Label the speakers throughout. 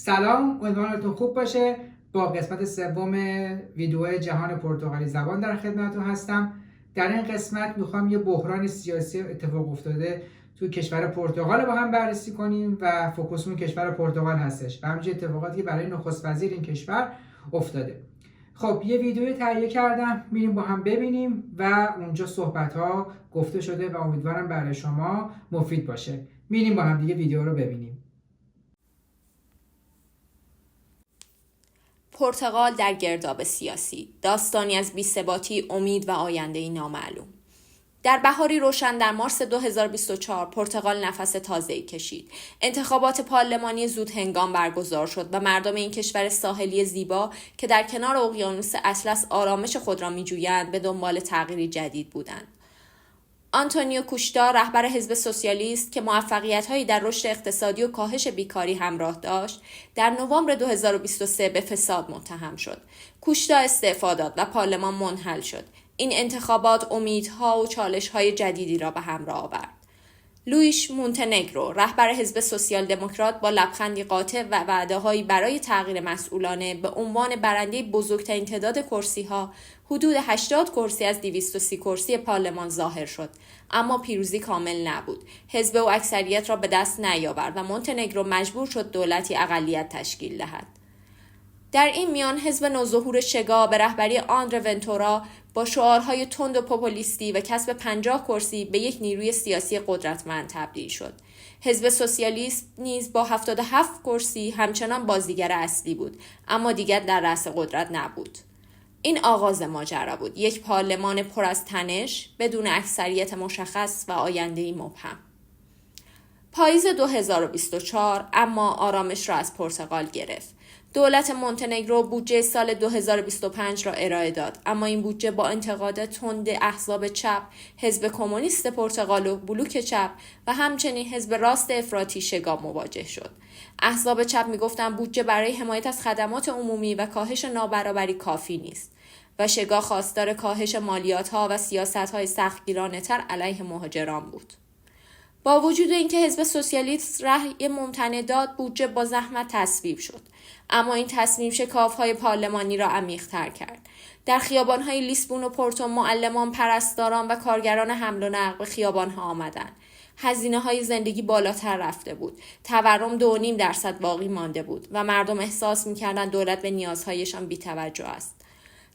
Speaker 1: سلام، امیدوارم خوب باشه. با قسمت سوم ویدیو جهان پرتغالی زبان در خدمتتون هستم. در این قسمت میخوام یه بحران سیاسی اتفاق افتاده تو کشور پرتغال با هم بررسی کنیم و فوکوسمون کشور پرتغال هستش و همچنین اتفاقاتی که برای نخست وزیر این کشور افتاده. خب یه ویدیو تهیه کردم، میریم با هم ببینیم و اونجا صحبت ها گفته شده و امیدوارم برای شما مفید باشه. میریم با هم دیگه ویدیو رو ببینیم.
Speaker 2: پرتغال در گرداب سیاسی، داستانی از بی‌ثباتی، امید و آینده‌ای نامعلوم. در بهاری روشن در مارس 2024 پرتغال نفس تازه‌ای کشید. انتخابات پارلمانی زود هنگام برگزار شد و مردم این کشور ساحلی زیبا که در کنار اقیانوس اطلس آرامش خود را می‌جویند به دنبال تغییری جدید بودند. آنتونیو کوشتا، رهبر حزب سوسیالیست که موفقیت‌هایی در رشد اقتصادی و کاهش بیکاری همراه داشت، در نوامبر 2023 به فساد متهم شد. کوشتا استعفا داد و پارلمان منحل شد. این انتخابات امیدها و چالش‌های جدیدی را به همراه آورد. لوئیش مونتنگرو، رهبر حزب سوسیال دموکرات، با لبخندی قاطع و وعده‌هایی برای تغییر مسئولانه به عنوان برنده بزرگترین تعداد کرسی‌ها، حدود 80 کرسی از 230 کرسی پارلمان ظاهر شد، اما پیروزی کامل نبود. حزب او اکثریت را به دست نیاورد و مونتنگرو مجبور شد دولتی اقلیت تشکیل دهد. در این میان حزب نوظهور شگا به رهبری آندره ونتورا با شعارهای تند و پوپولیستی و کسب 50 کرسی به یک نیروی سیاسی قدرتمند تبدیل شد. حزب سوسیالیست نیز با 77 کرسی همچنان بازیگر اصلی بود، اما دیگر در رأس قدرت نبود. این آغاز ماجرا بود، یک پارلمان پر از تنش بدون اکثریت مشخص و آینده‌ای مبهم. پاییز 2024 اما آرامش را از پرتغال گرفت. دولت مونتنگرو بودجه سال 2025 را ارائه داد، اما این بودجه با انتقاد تند احزاب چپ، حزب کمونیست پرتغال و بلوک چپ و همچنین حزب راست افراطی شگا مواجه شد. احزاب چپ می‌گفتند بودجه برای حمایت از خدمات عمومی و کاهش نابرابری کافی نیست و شگا خواستار کاهش مالیات‌ها و سیاست‌های سختگیرانه‌تر علیه مهاجران بود. با وجود اینکه حزب سوسیالیست رأی ممتنع داد، بودجه با زحمت تصویب شد، اما این تصمیم شکاف‌های پارلمانی را عمیق‌تر کرد. در خیابان‌های لیسبون و پورتو معلمان، پرستاران و کارگران حمل و نقل به خیابان‌ها آمدند. هزینه‌های زندگی بالاتر رفته بود. تورم 2.5% باقی مانده بود و مردم احساس می‌کردند دولت به نیازهایشان بی‌توجه است.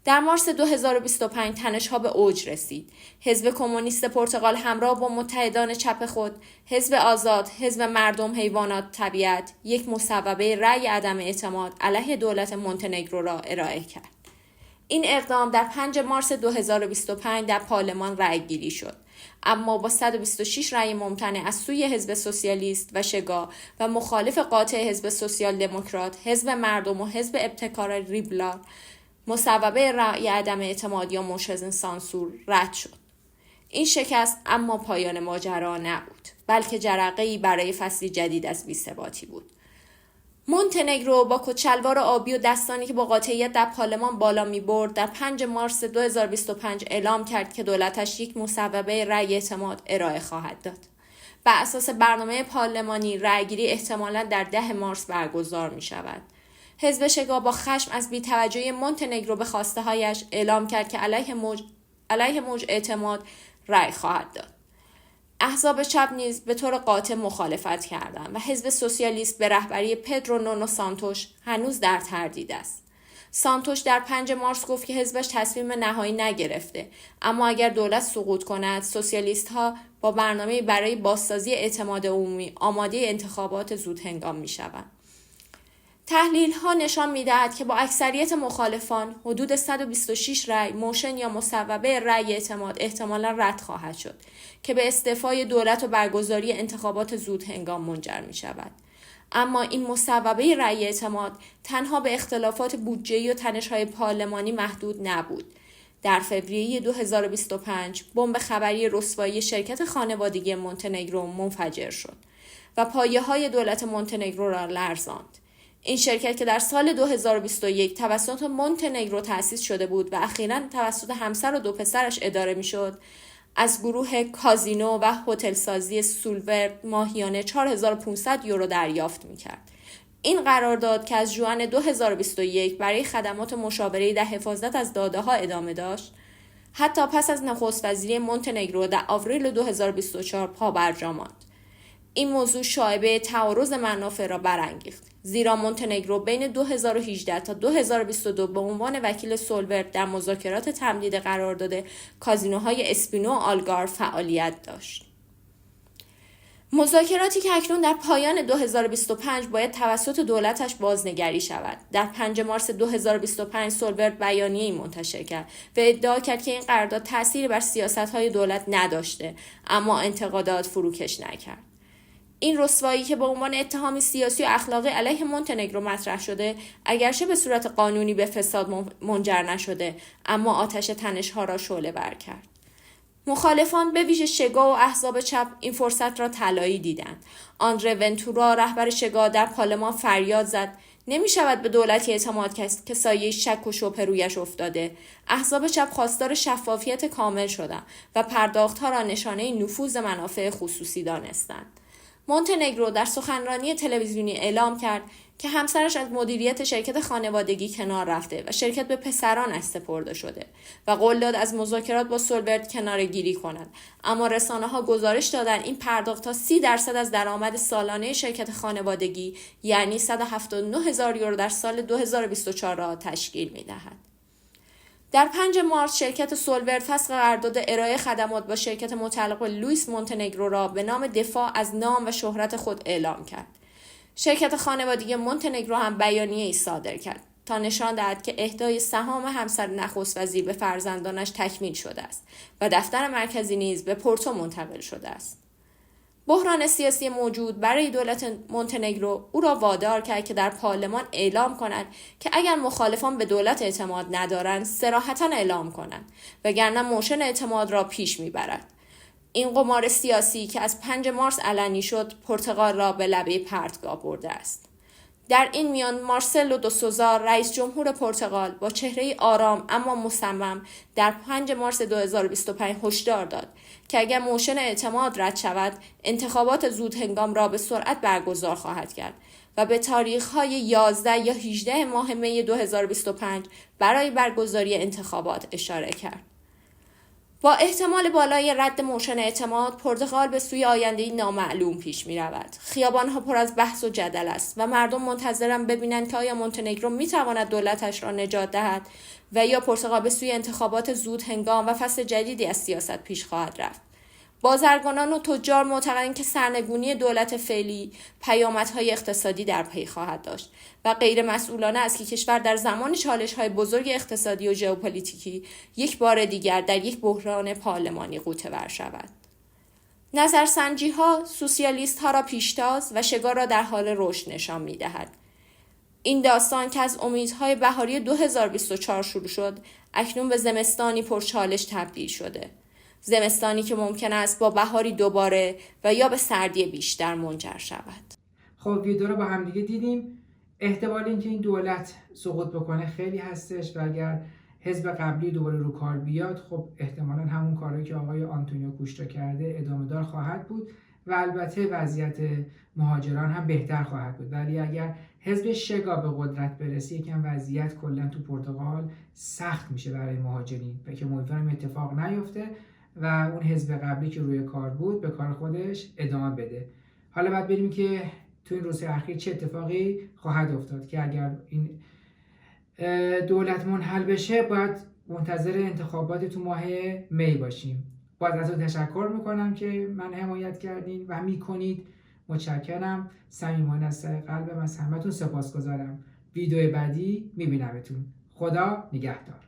Speaker 2: در مارس 2025 تنش‌ها به اوج رسید. حزب کمونیست پرتغال همراه با متحدان چپ خود، حزب آزاد، حزب مردم، حیوانات، طبیعت، یک مصوبه رأی عدم اعتماد علیه دولت مونتنگرو را ارائه کرد. این اقدام در 5 مارس 2025 در پارلمان رأی‌گیری شد، اما با 126 رأی ممتنع از سوی حزب سوسیالیست و شگا و مخالف قاطع حزب سوسیال دموکرات، حزب مردم و حزب ابتکار ریبلار، مصوبه رأی عدم اعتماد یا موشن سانسور رد شد. این شکست اما پایان ماجرا نبود، بلکه جرقه‌ای برای فصلی جدید از بی‌ثباتی بود. مونتنگرو با کت‌شلوار آبی و دستانی که با قاطعیت در پارلمان بالا می‌برد، در 5 مارس 2025 اعلام کرد که دولتش یک مصوبه رأی اعتماد ارائه خواهد داد. بر اساس برنامه پارلمانی، رأیگیری احتمالاً در 10 مارس برگزار می‌شود. حزب شگا با خشم از بی‌توجهی مونتنگرو به خواسته‌هایش اعلام کرد که علیه موج اعتماد رأی خواهد داد. احزاب چپ نیز به طور قاطع مخالفت کردند و حزب سوسیالیست به رهبری پدرو نونو سانتوش هنوز در تردید است. سانتوش در 5 مارس گفت که حزبش تصمیم نهایی نگرفته، اما اگر دولت سقوط کند، سوسیالیست‌ها با برنامه برای بازسازی اعتماد عمومی آماده انتخابات زود هنگام می‌شوند. تحلیل‌ها نشان می‌دهد که با اکثریت مخالفان حدود 126 رأی، موشن یا مصوبه رأی اعتماد احتمالاً رد خواهد شد که به استعفای دولت و برگزاری انتخابات زود هنگام منجر می‌شود. اما این مصوبه رأی اعتماد تنها به اختلافات بودجه‌ای و تنش‌های پارلمانی محدود نبود. در فوریه 2025 بمب خبری رسوایی شرکت خانوادگی مونتنگرو منفجر شد و پایه‌های دولت مونتنگرو را لرزاند. این شرکت که در سال 2021 توسط مونتنگرو تأسیس شده بود و اخیراً توسط همسر و 2 پسرش اداره می‌شد، از گروه کازینو و هتل سازی سولورد ماهیانه 4500 یورو دریافت می‌کرد. این قرارداد که از ژوئن 2021 برای خدمات مشاوره در حفاظت از داده‌ها ادامه داشت، حتی پس از نخست وزیری مونتنگرو در آوریل 2024 پابرجا ماند. این موضوع شایبه تعارض منافع را برانگیخت، زیرا مونتنگرو بین 2018 تا 2022 به عنوان وکیل سولورت در مذاکرات تمدید قرارداد کازینوهای اسپینو و آلگار فعالیت داشت. مذاکراتی که اکنون در پایان 2025 باید توسط دولتش بازنگری شود. در 5 مارس 2025 سولورت بیانیه‌ای منتشر کرد و ادعا کرد که این قرارداد تأثیری بر سیاست‌های دولت نداشته، اما انتقادات فروکش نکرد. این رسوایی که به عنوان اتهامی سیاسی و اخلاقی علیه مونتنگرو مطرح شده، اگرچه به صورت قانونی به فساد منجر نشده، اما آتش تنش‌ها را شعله‌ور کرد. مخالفان به ویژه شگا و احزاب چپ این فرصت را طلایی دیدند. آندره ونتورا رهبر شگا در پارلمان فریاد زد نمی شود به دولتی اعتماد که سایه شک و شبهه رویش افتاده. احزاب چپ خواستار شفافیت کامل شدند و پرداختها را نشانه نفوذ منافع خصوصی دانستند. مونتنگرو در سخنرانی تلویزیونی اعلام کرد که همسرش از مدیریت شرکت خانوادگی کنار رفته و شرکت به پسرانش سپرده شده و قول داد از مذاکرات با سولورت کناره‌گیری کند، اما رسانه‌ها گزارش دادند این پرداخت‌ها 30% از درآمد سالانه شرکت خانوادگی یعنی 179,000 یورو در سال 2024 را تشکیل می‌دهد. در 5 مارس شرکت سولورت فسخ قرارداد ارائه خدمات با شرکت متعلق به لوئیس مونتنگرو را به نام دفاع از نام و شهرت خود اعلام کرد. شرکت خانوادگی مونتنگرو هم بیانیه‌ای صادر کرد تا نشان دهد که اهدای سهام همسر نخست وزیر به فرزندانش تکمیل شده است و دفتر مرکزی نیز به پورتو منتقل شده است. بحران سیاسی موجود برای دولت مونتنگرو او را وادار کرد که در پارلمان اعلام کند که اگر مخالفان به دولت اعتماد ندارند صراحتاً اعلام کنند وگرنه موشن اعتماد را پیش میبرد. این قمار سیاسی که از 5 مارس علنی شد پرتغال را به لبه پرتگاه برده است. در این میان مارسلو دو سوزا رئیس جمهور پرتغال با چهره آرام اما مصمم در 5 مارس 2025 هشدار داد که اگر موشن اعتماد رد شود انتخابات زود هنگام را به سرعت برگزار خواهد کرد و به تاریخ‌های 11 یا 18 ماه می 2025 برای برگزاری انتخابات اشاره کرد. با احتمال بالای رد موشن اعتماد، پرتغال به سوی آینده‌ای نامعلوم پیش می‌رود. خیابان‌ها پر از بحث و جدل است و مردم منتظرند ببینند که آیا مونتنگرو می‌تواند دولتش را نجات دهد و یا پرتغال به سوی انتخابات زود هنگام و فصل جدیدی از سیاست پیش خواهد رفت. بازرگانان و تجار معتقدند که سرنگونی دولت فعلی پیامدهای اقتصادی در پی خواهد داشت و غیر مسئولانه است که کشور در زمان چالش‌های بزرگ اقتصادی و ژئوپلیتیکی یک بار دیگر در یک بحران پارلمانی غوطه‌ور شود. نظرسنجی‌ها سوسیالیست‌ها را پیشتاز و شگا را در حال رشد نشان می‌دهد. این داستان که از امیدهای بهاری 2024 شروع شد، اکنون به زمستانی پرچالش تبدیل شده. زمستانی که ممکن است با بهاری دوباره و یا به سردی بیشتر منجر شود.
Speaker 1: خب ویدیو رو با هم دیگه دیدیم. احتمال اینکه این دولت سقوط بکنه خیلی هستش و اگر حزب قبلی دوباره رو کار بیاد خب احتمالاً همون کاری که آقای آنتونیو کوشتا کرده ادامه دار خواهد بود و البته وضعیت مهاجران هم بهتر خواهد بود. ولی اگر حزب شگا به قدرت برسه یکم وضعیت کلا تو پرتغال سخت میشه برای مهاجرین و که امیدوارم اتفاق نیفته و اون حزب قبلی که روی کار بود به کار خودش ادامه بده. حالا باید ببینیم که تو این روزهای اخیر چه اتفاقی خواهد افتاد که اگر این دولت منحل بشه باید منتظر انتخابات تو ماه می باشیم. باز ازتون تشکر میکنم که من حمایت کردین و میکنید. متشکرم. صمیمانه از قلبم از همتون سپاسگزارم. ویدیو بعدی میبینمتون. خدا نگهدار.